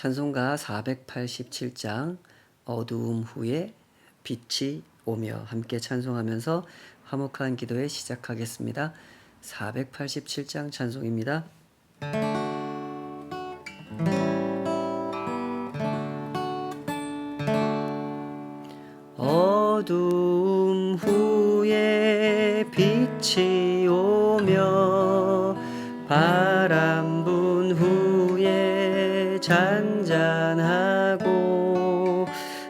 찬송가 487장 어두움 후에 빛이 오며 함께 찬송하면서 화목한 기도에 시작하겠습니다. 487장 찬송입니다. 어두움 후에 빛이 오며 바람 분 후에 잔잔하고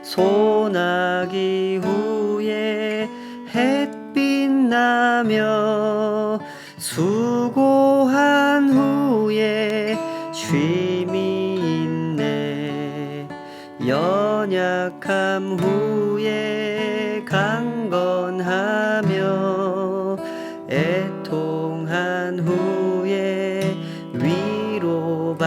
소나기 후에 햇빛 나며 수고한 후에 쉼이 있네. 연약함 후에 강건하며 애통한 후에 위로받고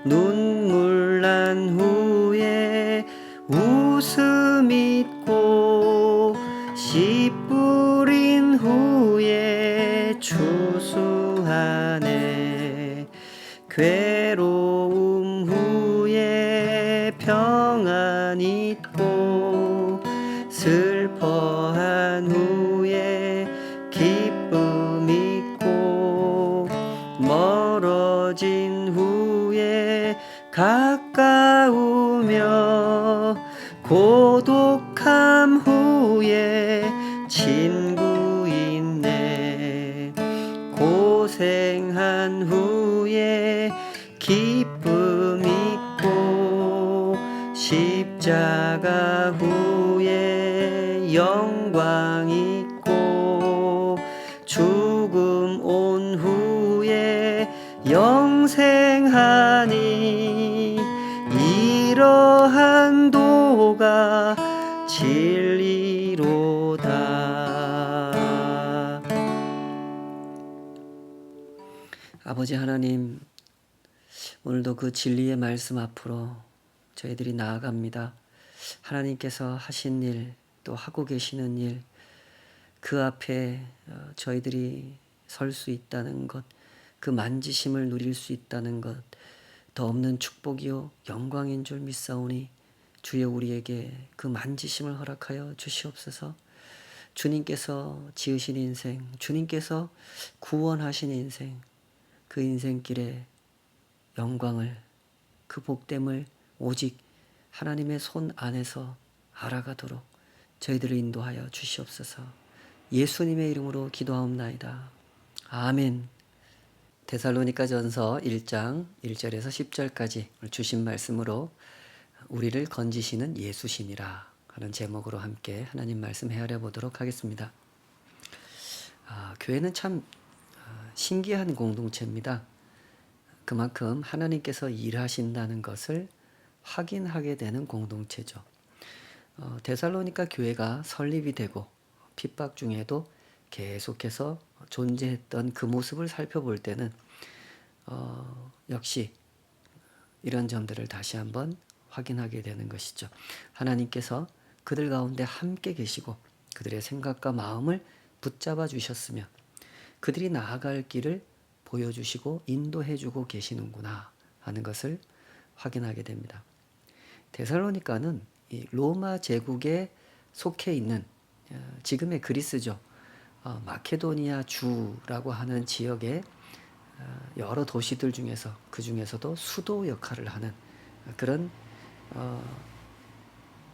눈물 난 후에 웃음 있고 씨 뿌린 후에 추수하네. 괴로움 후에 평안 있고 슬퍼한 후에 기쁨 있고 멀어진 후에 가까우며 고독함 후에 친구 있네. 고생한 후에 기쁨 있고 십자가 후에 영광 있고 죽음 온 후에 영생하니 이러한 도가 진리로다. 아버지 하나님, 오늘도 그 진리의 말씀 앞으로 저희들이 나아갑니다. 하나님께서 하신 일, 또 하고 계시는 일, 그 앞에 저희들이 설 수 있다는 것, 그 만지심을 누릴 수 있다는 것, 더 없는 축복이요 영광인 줄 믿사오니 주여 우리에게 그 만지심을 허락하여 주시옵소서. 주님께서 지으신 인생, 주님께서 구원하신 인생, 그 인생길에 영광을, 그 복됨을 오직 하나님의 손 안에서 알아가도록 저희들을 인도하여 주시옵소서. 예수님의 이름으로 기도하옵나이다. 아멘. 데살로니가전서 1장 1절에서 10절까지 주신 말씀으로 우리를 건지시는 예수시니라 하는 제목으로 함께 하나님 말씀 헤아려 보도록 하겠습니다. 교회는 참 신기한 공동체입니다. 그만큼 하나님께서 일하신다는 것을 확인하게 되는 공동체죠. 데살로니가 교회가 설립이 되고 핍박 중에도 계속해서 존재했던 그 모습을 살펴볼 때는 역시 이런 점들을 다시 한번 확인하게 되는 것이죠. 하나님께서 그들 가운데 함께 계시고 그들의 생각과 마음을 붙잡아 주셨으며 그들이 나아갈 길을 보여주시고 인도해주고 계시는구나 하는 것을 확인하게 됩니다. 데살로니가는 이 로마 제국에 속해 있는 지금의 그리스죠. 마케도니아 주라고 하는 지역의 여러 도시들 중에서 그 중에서도 수도 역할을 하는 그런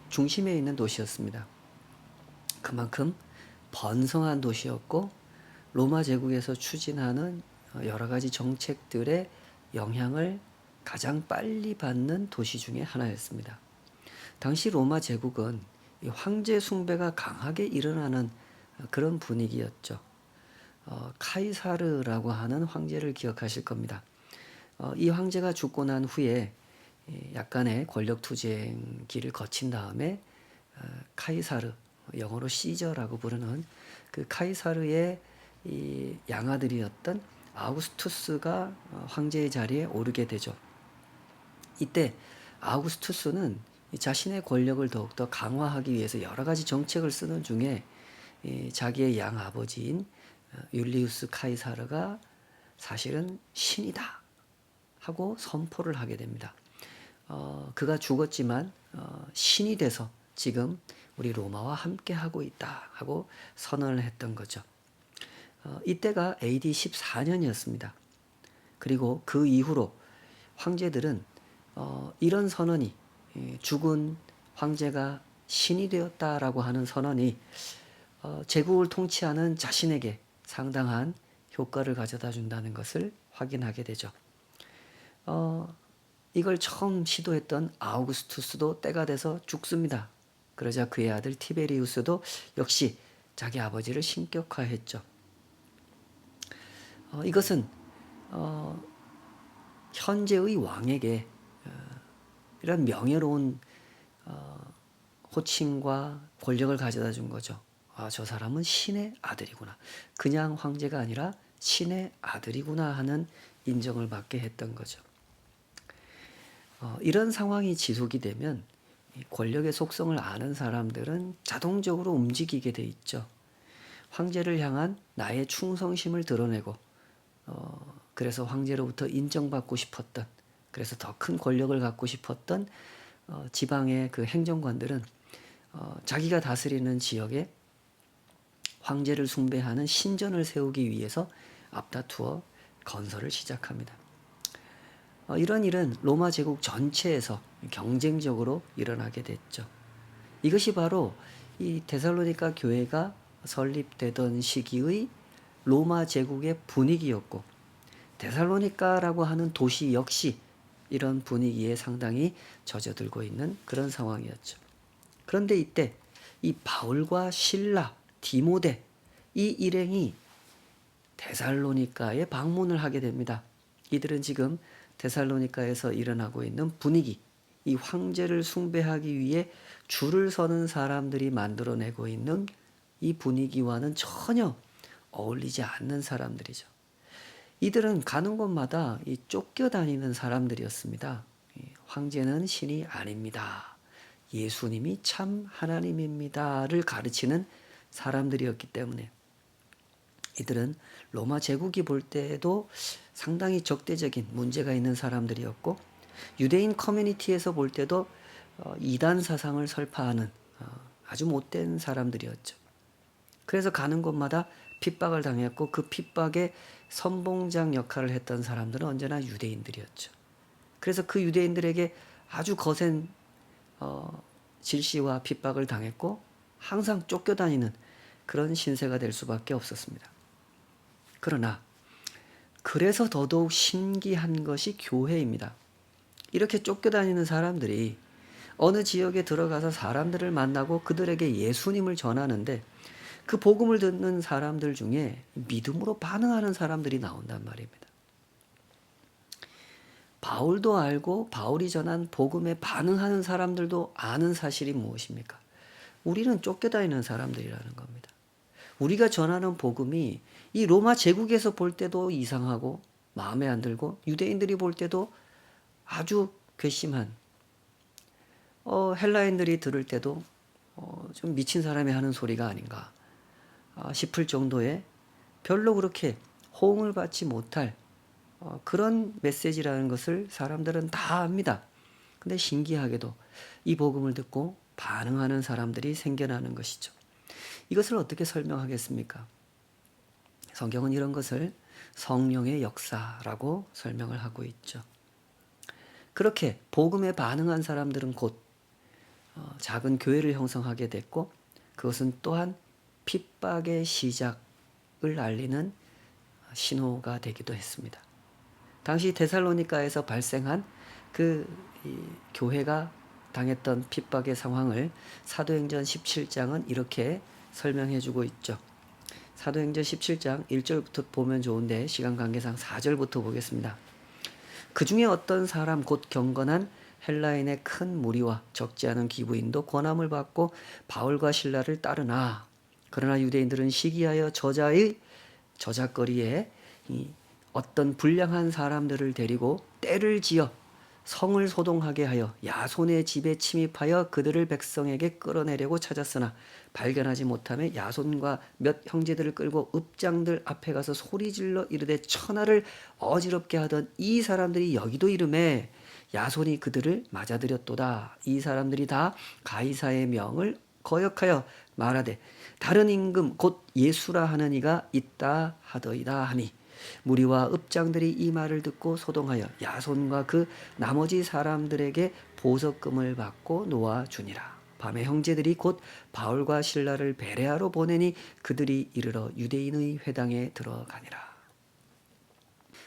중심에 있는 도시였습니다. 그만큼 번성한 도시였고 로마 제국에서 추진하는 여러 가지 정책들의 영향을 가장 빨리 받는 도시 중에 하나였습니다. 당시 로마 제국은 황제 숭배가 강하게 일어나는 그런 분위기였죠. 카이사르라고 하는 황제를 기억하실 겁니다. 이 황제가 죽고 난 후에 약간의 권력 투쟁기를 거친 다음에 카이사르, 영어로 시저라고 부르는 그 카이사르의 이 양아들이었던 아우구스투스가 황제의 자리에 오르게 되죠. 이때 아우구스투스는 자신의 권력을 더욱더 강화하기 위해서 여러 가지 정책을 쓰는 중에 자기의 양아버지인 율리우스 카이사르가 사실은 신이다 하고 선포를 하게 됩니다. 그가 죽었지만 신이 돼서 지금 우리 로마와 함께 하고 있다 하고 선언을 했던 거죠. 이때가 AD 14년이었습니다. 그리고 그 이후로 황제들은 이런 선언이 죽은 황제가 신이 되었다라고 하는 선언이 제국을 통치하는 자신에게 상당한 효과를 가져다 준다는 것을 확인하게 되죠. 이걸 처음 시도했던 아우구스투스도 때가 돼서 죽습니다. 그러자 그의 아들 티베리우스도 역시 자기 아버지를 신격화했죠. 이것은 현재의 왕에게 이런 명예로운 호칭과 권력을 가져다 준 거죠. 저 사람은 신의 아들이구나. 그냥 황제가 아니라 신의 아들이구나 하는 인정을 받게 했던 거죠. 이런 상황이 지속이 되면 권력의 속성을 아는 사람들은 자동적으로 움직이게 돼 있죠. 황제를 향한 나의 충성심을 드러내고 그래서 황제로부터 인정받고 싶었던, 그래서 더 큰 권력을 갖고 싶었던 지방의 그 행정관들은 자기가 다스리는 지역에 황제를 숭배하는 신전을 세우기 위해서 앞다투어 건설을 시작합니다. 이런 일은 로마 제국 전체에서 경쟁적으로 일어나게 됐죠. 이것이 바로 이 데살로니가 교회가 설립되던 시기의 로마 제국의 분위기였고, 데살로니가라고 하는 도시 역시 이런 분위기에 상당히 젖어들고 있는 그런 상황이었죠. 그런데 이때 이 바울과 실라, 디모데 이 일행이 데살로니가에 방문을 하게 됩니다. 이들은 지금 데살로니가에서 일어나고 있는 분위기, 이 황제를 숭배하기 위해 줄을 서는 사람들이 만들어내고 있는 이 분위기와는 전혀 어울리지 않는 사람들이죠. 이들은 가는 곳마다 쫓겨다니는 사람들이었습니다. 황제는 신이 아닙니다. 예수님이 참 하나님입니다를 가르치는 사람들이었기 때문에 이들은 로마 제국이 볼 때도 상당히 적대적인 문제가 있는 사람들이었고, 유대인 커뮤니티에서 볼 때도 이단 사상을 설파하는 아주 못된 사람들이었죠. 그래서 가는 곳마다 핍박을 당했고, 그 핍박의 선봉장 역할을 했던 사람들은 언제나 유대인들이었죠. 그래서 그 유대인들에게 아주 거센 질시와 핍박을 당했고 항상 쫓겨다니는 그런 신세가 될 수밖에 없었습니다. 그러나 그래서 더더욱 신기한 것이 교회입니다. 이렇게 쫓겨다니는 사람들이 어느 지역에 들어가서 사람들을 만나고 그들에게 예수님을 전하는데, 그 복음을 듣는 사람들 중에 믿음으로 반응하는 사람들이 나온단 말입니다. 바울도 알고 바울이 전한 복음에 반응하는 사람들도 아는 사실이 무엇입니까? 우리는 쫓겨다니는 사람들이라는 겁니다. 우리가 전하는 복음이 이 로마 제국에서 볼 때도 이상하고 마음에 안 들고, 유대인들이 볼 때도 아주 괘씸한, 헬라인들이 들을 때도 좀 미친 사람이 하는 소리가 아닌가 싶을 정도의 별로 그렇게 호응을 받지 못할 그런 메시지라는 것을 사람들은 다 압니다. 근데 신기하게도 이 복음을 듣고 반응하는 사람들이 생겨나는 것이죠. 이것을 어떻게 설명하겠습니까? 성경은 이런 것을 성령의 역사라고 설명을 하고 있죠. 그렇게 복음에 반응한 사람들은 곧 작은 교회를 형성하게 됐고, 그것은 또한 핍박의 시작을 알리는 신호가 되기도 했습니다. 당시 데살로니가에서 발생한 그 교회가 당했던 핍박의 상황을 사도행전 17장은 이렇게 설명해 주고 있죠. 사도행전 17장 1절부터 보면 좋은데 시간 관계상 4절부터 보겠습니다. 그 중에 어떤 사람 곧 경건한 헬라인의 큰 무리와 적지 않은 기부인도 권함을 받고 바울과 실라를 따르나, 그러나 유대인들은 시기하여 저자의 저작거리에 어떤 불량한 사람들을 데리고 때를 지어 성을 소동하게 하여 야손의 집에 침입하여 그들을 백성에게 끌어내려고 찾았으나 발견하지 못하며 야손과 몇 형제들을 끌고 읍장들 앞에 가서 소리질러 이르되 천하를 어지럽게 하던 이 사람들이 여기도 이르매 야손이 그들을 맞아들였도다. 이 사람들이 다 가이사의 명을 거역하여 말하되 다른 임금 곧 예수라 하는 이가 있다 하더이다 하니 무리와 읍장들이 이 말을 듣고 소동하여 야손과 그 나머지 사람들에게 보석금을 받고 놓아주니라. 밤에 형제들이 곧 바울과 실라를 베레아로 보내니 그들이 이르러 유대인의 회당에 들어가니라.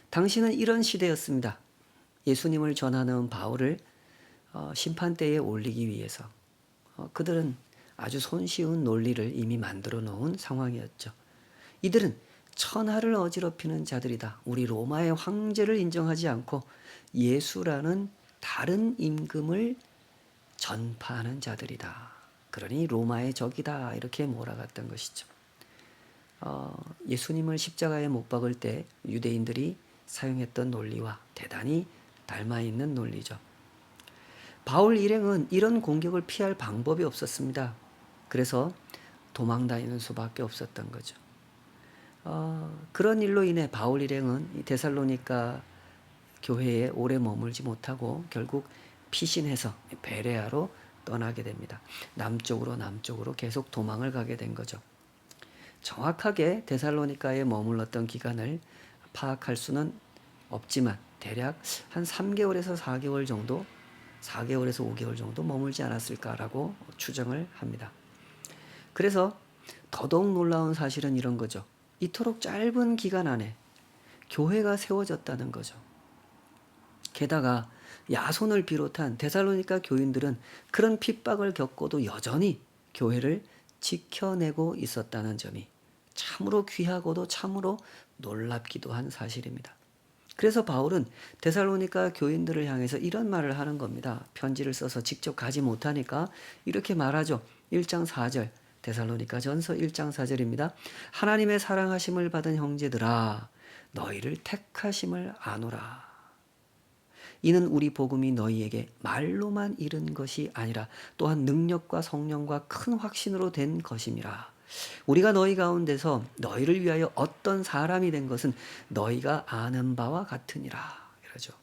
당시는 이런 시대였습니다. 예수님을 전하는 바울을 심판대에 올리기 위해서 그들은 아주 손쉬운 논리를 이미 만들어 놓은 상황이었죠. 이들은 천하를 어지럽히는 자들이다. 우리 로마의 황제를 인정하지 않고 예수라는 다른 임금을 전파하는 자들이다. 그러니 로마의 적이다. 이렇게 몰아갔던 것이죠. 예수님을 십자가에 못 박을 때 유대인들이 사용했던 논리와 대단히 닮아있는 논리죠. 바울 일행은 이런 공격을 피할 방법이 없었습니다. 그래서 도망다니는 수밖에 없었던 거죠. 그런 일로 인해 바울 일행은 데살로니가 교회에 오래 머물지 못하고 결국 피신해서 베레아로 떠나게 됩니다. 남쪽으로 계속 도망을 가게 된 거죠. 정확하게 데살로니가에 머물렀던 기간을 파악할 수는 없지만 대략 한 3개월에서 4개월 정도, 4개월에서 5개월 정도 머물지 않았을까라고 추정을 합니다. 그래서 더더욱 놀라운 사실은 이런 거죠. 이토록 짧은 기간 안에 교회가 세워졌다는 거죠. 게다가 야손을 비롯한 데살로니가 교인들은 그런 핍박을 겪고도 여전히 교회를 지켜내고 있었다는 점이 참으로 귀하고도 참으로 놀랍기도 한 사실입니다. 그래서 바울은 데살로니가 교인들을 향해서 이런 말을 하는 겁니다. 편지를 써서 직접 가지 못하니까 이렇게 말하죠. 1장 4절 데살로니가 전서 1장 4절입니다. 하나님의 사랑하심을 받은 형제들아 너희를 택하심을 아노라. 이는 우리 복음이 너희에게 말로만 이른 것이 아니라 또한 능력과 성령과 큰 확신으로 된 것임이라. 우리가 너희 가운데서 너희를 위하여 어떤 사람이 된 것은 너희가 아는 바와 같으니라. 이러죠.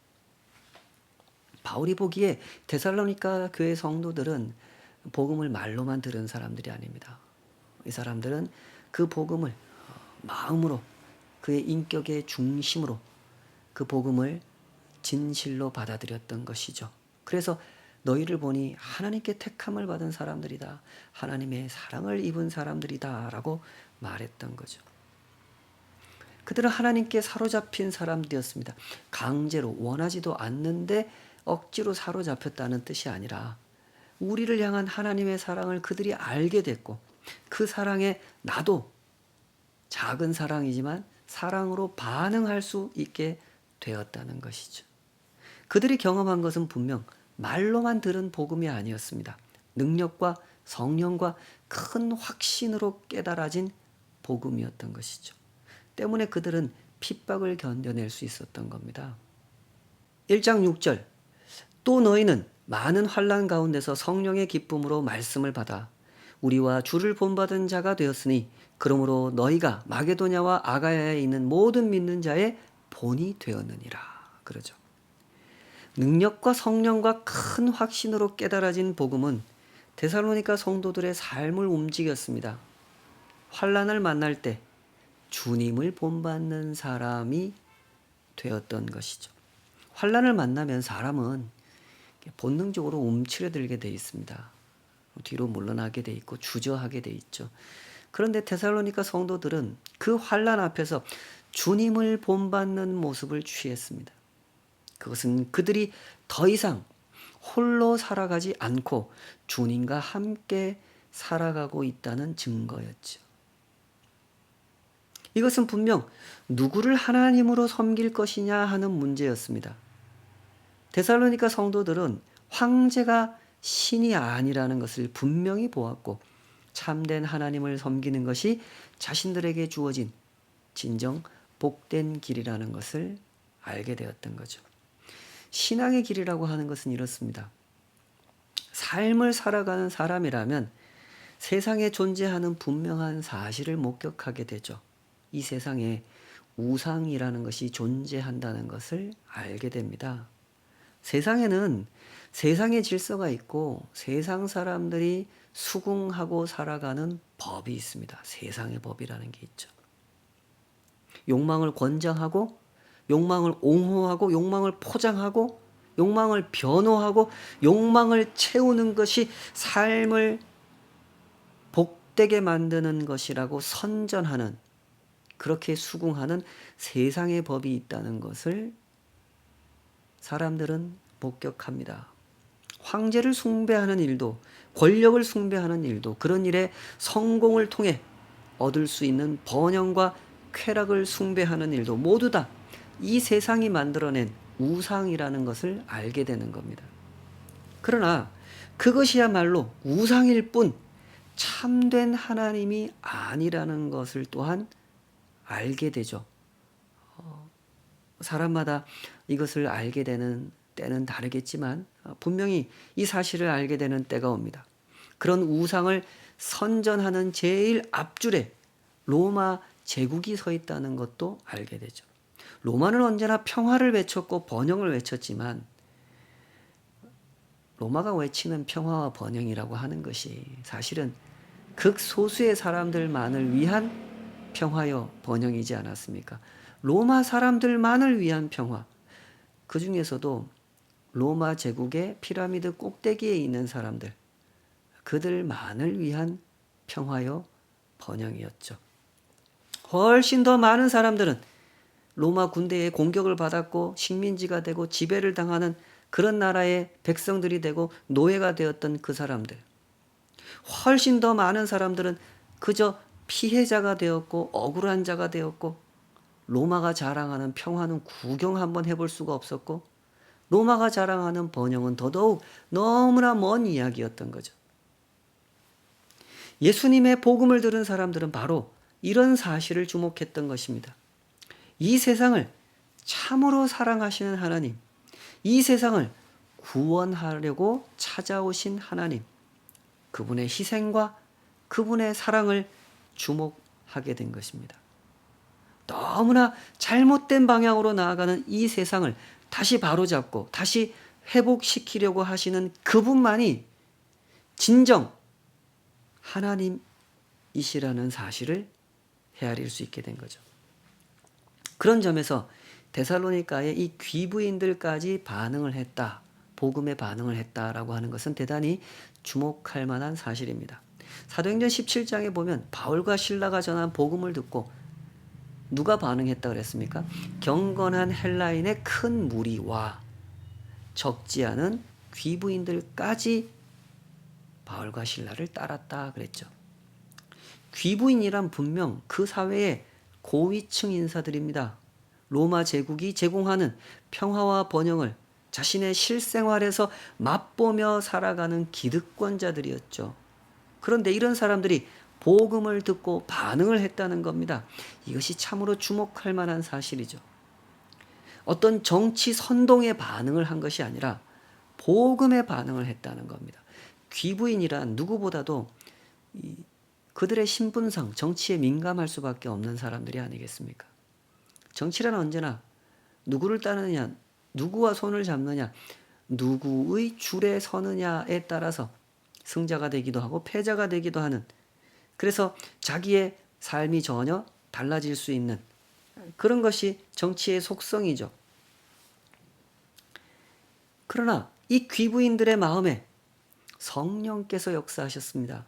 바울이 보기에 데살로니가 교회 성도들은 복음을 말로만 들은 사람들이 아닙니다. 이 사람들은 그 복음을 마음으로 그의 인격의 중심으로 그 복음을 진실로 받아들였던 것이죠. 그래서 너희를 보니 하나님께 택함을 받은 사람들이다. 하나님의 사랑을 입은 사람들이다. 라고 말했던 거죠. 그들은 하나님께 사로잡힌 사람들이었습니다. 강제로 원하지도 않는데 억지로 사로잡혔다는 뜻이 아니라 우리를 향한 하나님의 사랑을 그들이 알게 됐고 그 사랑에 나도 작은 사랑이지만 사랑으로 반응할 수 있게 되었다는 것이죠. 그들이 경험한 것은 분명 말로만 들은 복음이 아니었습니다. 능력과 성령과 큰 확신으로 깨달아진 복음이었던 것이죠. 때문에 그들은 핍박을 견뎌낼 수 있었던 겁니다. 1장 6절 또 너희는 많은 환난 가운데서 성령의 기쁨으로 말씀을 받아 우리와 주를 본받은 자가 되었으니 그러므로 너희가 마게도냐와 아가야에 있는 모든 믿는 자의 본이 되었느니라. 그러죠. 능력과 성령과 큰 확신으로 깨달아진 복음은 데살로니가 성도들의 삶을 움직였습니다. 환난을 만날 때 주님을 본받는 사람이 되었던 것이죠. 환난을 만나면 사람은 본능적으로 움츠려들게 돼 있습니다. 뒤로 물러나게 돼 있고 주저하게 돼 있죠. 그런데 데살로니가 성도들은 그 환난 앞에서 주님을 본받는 모습을 취했습니다. 그것은 그들이 더 이상 홀로 살아가지 않고 주님과 함께 살아가고 있다는 증거였죠. 이것은 분명 누구를 하나님으로 섬길 것이냐 하는 문제였습니다. 데살로니가 성도들은 황제가 신이 아니라는 것을 분명히 보았고 참된 하나님을 섬기는 것이 자신들에게 주어진 진정 복된 길이라는 것을 알게 되었던 거죠. 신앙의 길이라고 하는 것은 이렇습니다. 삶을 살아가는 사람이라면 세상에 존재하는 분명한 사실을 목격하게 되죠. 이 세상에 우상이라는 것이 존재한다는 것을 알게 됩니다. 세상에는 세상의 질서가 있고 세상 사람들이 수긍하고 살아가는 법이 있습니다. 세상의 법이라는 게 있죠. 욕망을 권장하고 욕망을 옹호하고 욕망을 포장하고 욕망을 변호하고 욕망을 채우는 것이 삶을 복되게 만드는 것이라고 선전하는, 그렇게 수긍하는 세상의 법이 있다는 것을 사람들은 목격합니다. 황제를 숭배하는 일도, 권력을 숭배하는 일도, 그런 일에 성공을 통해 얻을 수 있는 번영과 쾌락을 숭배하는 일도 모두 다 이 세상이 만들어낸 우상이라는 것을 알게 되는 겁니다. 그러나 그것이야말로 우상일 뿐 참된 하나님이 아니라는 것을 또한 알게 되죠. 사람마다 이것을 알게 되는 때는 다르겠지만 분명히 이 사실을 알게 되는 때가 옵니다. 그런 우상을 선전하는 제일 앞줄에 로마 제국이 서 있다는 것도 알게 되죠. 로마는 언제나 평화를 외쳤고 번영을 외쳤지만 로마가 외치는 평화와 번영이라고 하는 것이 사실은 극소수의 사람들만을 위한 평화요 번영이지 않았습니까? 로마 사람들만을 위한 평화. 그 중에서도 로마 제국의 피라미드 꼭대기에 있는 사람들, 그들만을 위한 평화요 번영이었죠. 훨씬 더 많은 사람들은 로마 군대의 공격을 받았고 식민지가 되고 지배를 당하는 그런 나라의 백성들이 되고 노예가 되었던 그 사람들, 훨씬 더 많은 사람들은 그저 피해자가 되었고 억울한 자가 되었고 로마가 자랑하는 평화는 구경 한번 해볼 수가 없었고 로마가 자랑하는 번영은 더더욱 너무나 먼 이야기였던 거죠. 예수님의 복음을 들은 사람들은 바로 이런 사실을 주목했던 것입니다. 이 세상을 참으로 사랑하시는 하나님, 이 세상을 구원하려고 찾아오신 하나님, 그분의 희생과 그분의 사랑을 주목하게 된 것입니다. 너무나 잘못된 방향으로 나아가는 이 세상을 다시 바로잡고 다시 회복시키려고 하시는 그분만이 진정 하나님이시라는 사실을 헤아릴 수 있게 된 거죠. 그런 점에서 데살로니가의 이 귀부인들까지 반응을 했다, 복음에 반응을 했다라고 하는 것은 대단히 주목할 만한 사실입니다. 사도행전 17장에 보면 바울과 실라가 전한 복음을 듣고 누가 반응했다 그랬습니까? 경건한 헬라인의 큰 무리와 적지 않은 귀부인들까지 바울과 실라를 따랐다 그랬죠. 귀부인이란 분명 그 사회의 고위층 인사들입니다. 로마 제국이 제공하는 평화와 번영을 자신의 실생활에서 맛보며 살아가는 기득권자들이었죠. 그런데 이런 사람들이 복음을 듣고 반응을 했다는 겁니다. 이것이 참으로 주목할 만한 사실이죠. 어떤 정치 선동에 반응을 한 것이 아니라 복음에 반응을 했다는 겁니다. 귀부인이란 누구보다도 그들의 신분상 정치에 민감할 수밖에 없는 사람들이 아니겠습니까? 정치란 언제나 누구를 따르느냐, 누구와 손을 잡느냐, 누구의 줄에 서느냐에 따라서 승자가 되기도 하고 패자가 되기도 하는, 그래서 자기의 삶이 전혀 달라질 수 있는 그런 것이 정치의 속성이죠. 그러나 이 귀부인들의 마음에 성령께서 역사하셨습니다.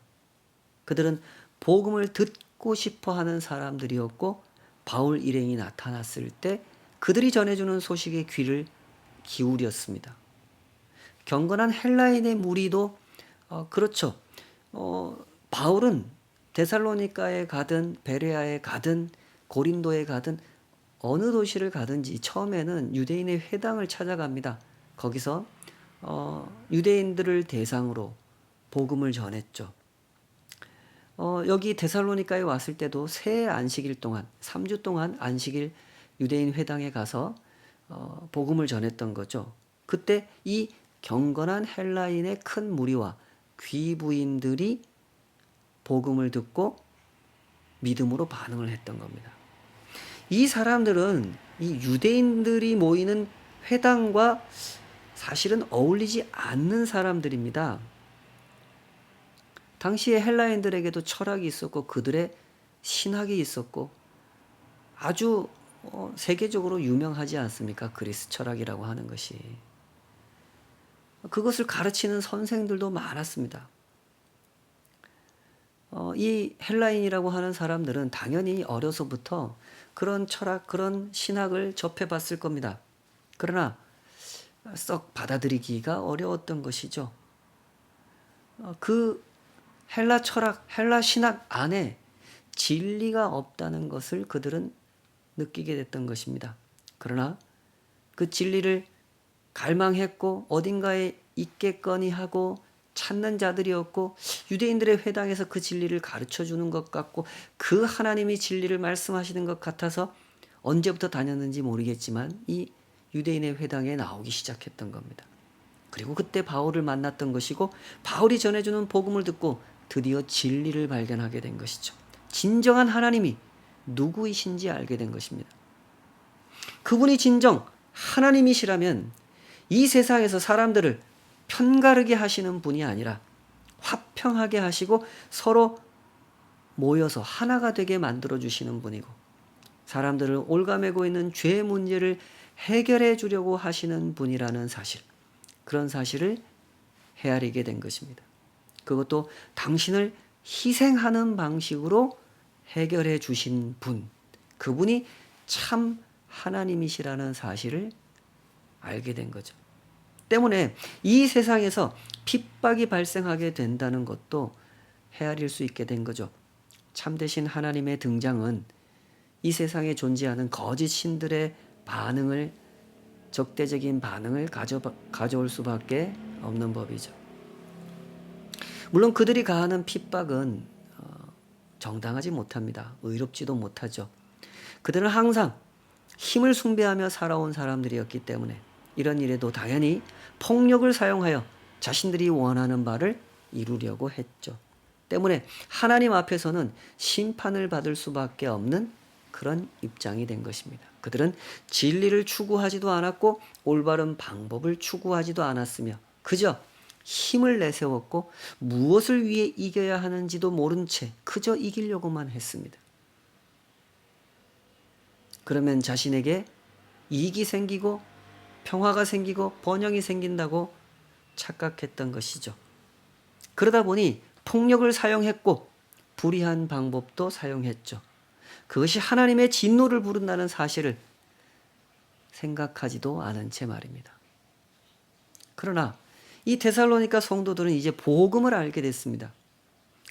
그들은 복음을 듣고 싶어하는 사람들이었고 바울 일행이 나타났을 때 그들이 전해주는 소식에 귀를 기울였습니다. 경건한 헬라인의 무리도 그렇죠. 바울은 데살로니가에 가든 베레아에 가든 고린도에 가든 어느 도시를 가든지 처음에는 유대인의 회당을 찾아갑니다. 거기서 유대인들을 대상으로 복음을 전했죠. 여기 데살로니가에 왔을 때도 새 안식일 동안 3주 동안 안식일 유대인 회당에 가서 복음을 전했던 거죠. 그때 이 경건한 헬라인의 큰 무리와 귀부인들이 복음을 듣고 믿음으로 반응을 했던 겁니다. 이 사람들은 이 유대인들이 모이는 회당과 사실은 어울리지 않는 사람들입니다. 당시에 헬라인들에게도 철학이 있었고 그들의 신학이 있었고 아주 세계적으로 유명하지 않습니까? 그리스 철학이라고 하는 것이. 그것을 가르치는 선생들도 많았습니다. 이 헬라인이라고 하는 사람들은 당연히 어려서부터 그런 철학, 그런 신학을 접해봤을 겁니다. 그러나 썩 받아들이기가 어려웠던 것이죠. 그 헬라 철학, 헬라 신학 안에 진리가 없다는 것을 그들은 느끼게 됐던 것입니다. 그러나 그 진리를 갈망했고 어딘가에 있겠거니 하고 찾는 자들이었고 유대인들의 회당에서 그 진리를 가르쳐 주는 것 같고 그 하나님이 진리를 말씀하시는 것 같아서 언제부터 다녔는지 모르겠지만 이 유대인의 회당에 나오기 시작했던 겁니다. 그리고 그때 바울을 만났던 것이고 바울이 전해주는 복음을 듣고 드디어 진리를 발견하게 된 것이죠. 진정한 하나님이 누구이신지 알게 된 것입니다. 그분이 진정 하나님이시라면 이 세상에서 사람들을 편가르게 하시는 분이 아니라 화평하게 하시고 서로 모여서 하나가 되게 만들어 주시는 분이고 사람들을 올가매고 있는 죄 문제를 해결해 주려고 하시는 분이라는 사실, 그런 사실을 헤아리게 된 것입니다. 그것도 당신을 희생하는 방식으로 해결해 주신 분, 그분이 참 하나님이시라는 사실을 알게 된 거죠. 때문에 이 세상에서 핍박이 발생하게 된다는 것도 헤아릴 수 있게 된 거죠. 참되신 하나님의 등장은 이 세상에 존재하는 거짓 신들의 반응을, 적대적인 반응을 가져올 수밖에 없는 법이죠. 물론 그들이 가하는 핍박은 정당하지 못합니다. 의롭지도 못하죠. 그들은 항상 힘을 숭배하며 살아온 사람들이었기 때문에 이런 일에도 당연히 폭력을 사용하여 자신들이 원하는 바를 이루려고 했죠. 때문에 하나님 앞에서는 심판을 받을 수밖에 없는 그런 입장이 된 것입니다. 그들은 진리를 추구하지도 않았고 올바른 방법을 추구하지도 않았으며 그저 힘을 내세웠고 무엇을 위해 이겨야 하는지도 모른 채 그저 이기려고만 했습니다. 그러면 자신에게 이익이 생기고 평화가 생기고 번영이 생긴다고 착각했던 것이죠. 그러다 보니 폭력을 사용했고 불의한 방법도 사용했죠. 그것이 하나님의 진노를 부른다는 사실을 생각하지도 않은 채 말입니다. 그러나 이 데살로니가 성도들은 이제 복음을 알게 됐습니다.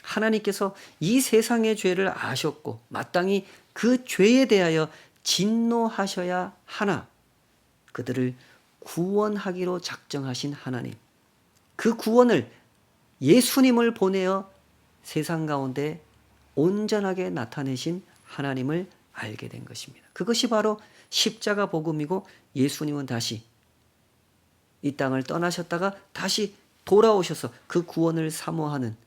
하나님께서 이 세상의 죄를 아셨고 마땅히 그 죄에 대하여 진노하셔야 하나 그들을 구원하기로 작정하신 하나님, 그 구원을 예수님을 보내어 세상 가운데 온전하게 나타내신 하나님을 알게 된 것입니다. 그것이 바로 십자가 복음이고 예수님은 다시 이 땅을 떠나셨다가 다시 돌아오셔서 그 구원을 사모하는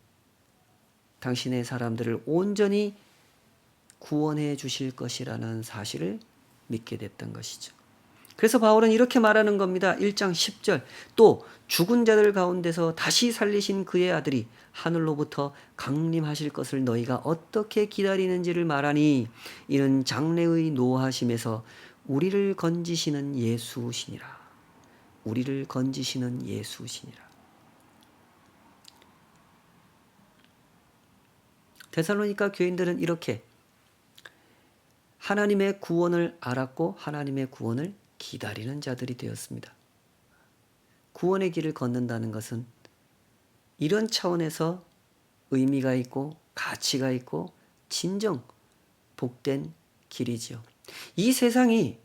당신의 사람들을 온전히 구원해 주실 것이라는 사실을 믿게 됐던 것이죠. 그래서 바울은 이렇게 말하는 겁니다. 1장 10절 또 죽은 자들 가운데서 다시 살리신 그의 아들이 하늘로부터 강림하실 것을 너희가 어떻게 기다리는지를 말하니 이는 장래의 노하심에서 우리를 건지시는 예수시니라. 우리를 건지시는 예수시니라. 데살로니가 교인들은 이렇게 하나님의 구원을 알았고 하나님의 구원을 기다리는 자들이 되었습니다. 구원의 길을 걷는다는 것은 이런 차원에서 의미가 있고 가치가 있고 진정 복된 길이지요. 이 세상이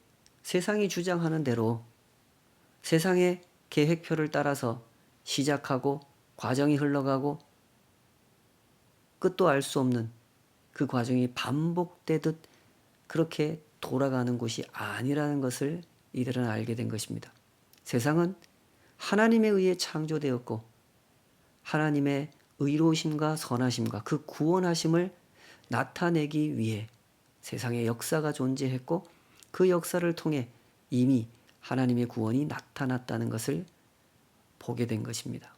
주장하는 대로 세상의 계획표를 따라서 시작하고 과정이 흘러가고 끝도 알 수 없는 그 과정이 반복되듯 그렇게 돌아가는 곳이 아니라는 것을 이들은 알게 된 것입니다. 세상은 하나님에 의해 창조되었고 하나님의 의로우심과 선하심과 그 구원하심을 나타내기 위해 세상에 역사가 존재했고 그 역사를 통해 이미 하나님의 구원이 나타났다는 것을 보게 된 것입니다.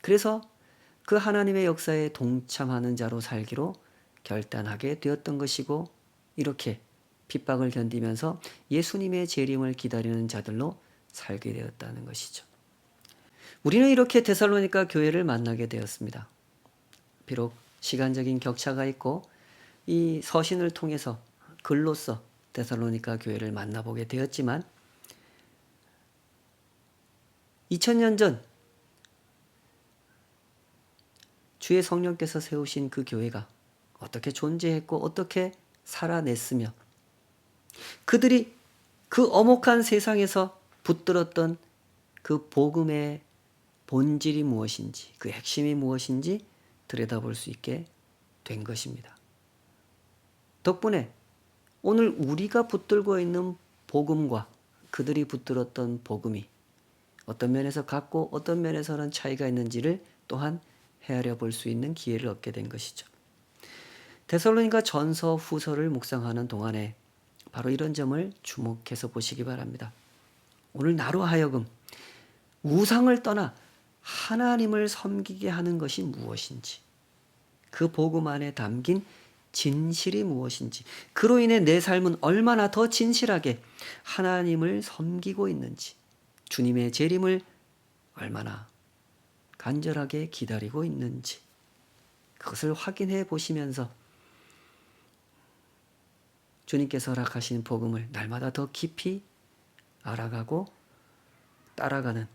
그래서 그 하나님의 역사에 동참하는 자로 살기로 결단하게 되었던 것이고 이렇게 핍박을 견디면서 예수님의 재림을 기다리는 자들로 살게 되었다는 것이죠. 우리는 이렇게 데살로니가 교회를 만나게 되었습니다. 비록 시간적인 격차가 있고 이 서신을 통해서 글로써 데살로니가 교회를 만나보게 되었지만 2000년 전 주의 성령께서 세우신 그 교회가 어떻게 존재했고 어떻게 살아냈으며 그들이 그 엄혹한 세상에서 붙들었던 그 복음의 본질이 무엇인지 그 핵심이 무엇인지 들여다볼 수 있게 된 것입니다. 덕분에 오늘 우리가 붙들고 있는 복음과 그들이 붙들었던 복음이 어떤 면에서 같고 어떤 면에서는 차이가 있는지를 또한 헤아려 볼 수 있는 기회를 얻게 된 것이죠. 데살로니가 전서 후서를 묵상하는 동안에 바로 이런 점을 주목해서 보시기 바랍니다. 오늘 나로 하여금 우상을 떠나 하나님을 섬기게 하는 것이 무엇인지 그 복음 안에 담긴 진실이 무엇인지 그로 인해 내 삶은 얼마나 더 진실하게 하나님을 섬기고 있는지 주님의 재림을 얼마나 간절하게 기다리고 있는지 그것을 확인해 보시면서 주님께서 허락하신 복음을 날마다 더 깊이 알아가고 따라가는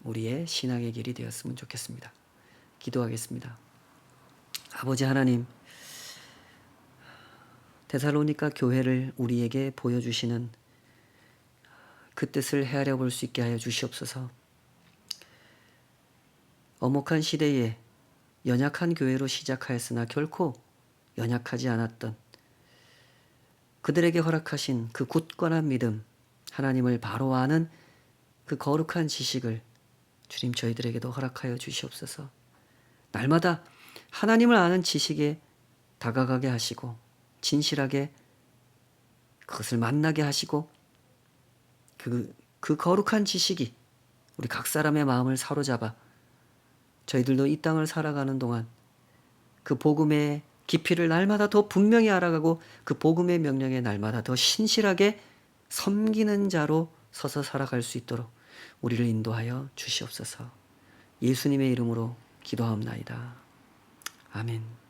우리의 신앙의 길이 되었으면 좋겠습니다. 기도하겠습니다. 아버지 하나님, 데살로니가 교회를 우리에게 보여주시는 그 뜻을 헤아려 볼 수 있게 하여 주시옵소서. 엄혹한 시대에 연약한 교회로 시작하였으나 결코 연약하지 않았던 그들에게 허락하신 그 굳건한 믿음, 하나님을 바로 아는 그 거룩한 지식을 주님 저희들에게도 허락하여 주시옵소서. 날마다 하나님을 아는 지식에 다가가게 하시고 진실하게 그것을 만나게 하시고 그 거룩한 지식이 우리 각 사람의 마음을 사로잡아 저희들도 이 땅을 살아가는 동안 그 복음의 깊이를 날마다 더 분명히 알아가고 그 복음의 명령에 날마다 더 신실하게 섬기는 자로 서서 살아갈 수 있도록 우리를 인도하여 주시옵소서. 예수님의 이름으로 기도하옵나이다. 아멘.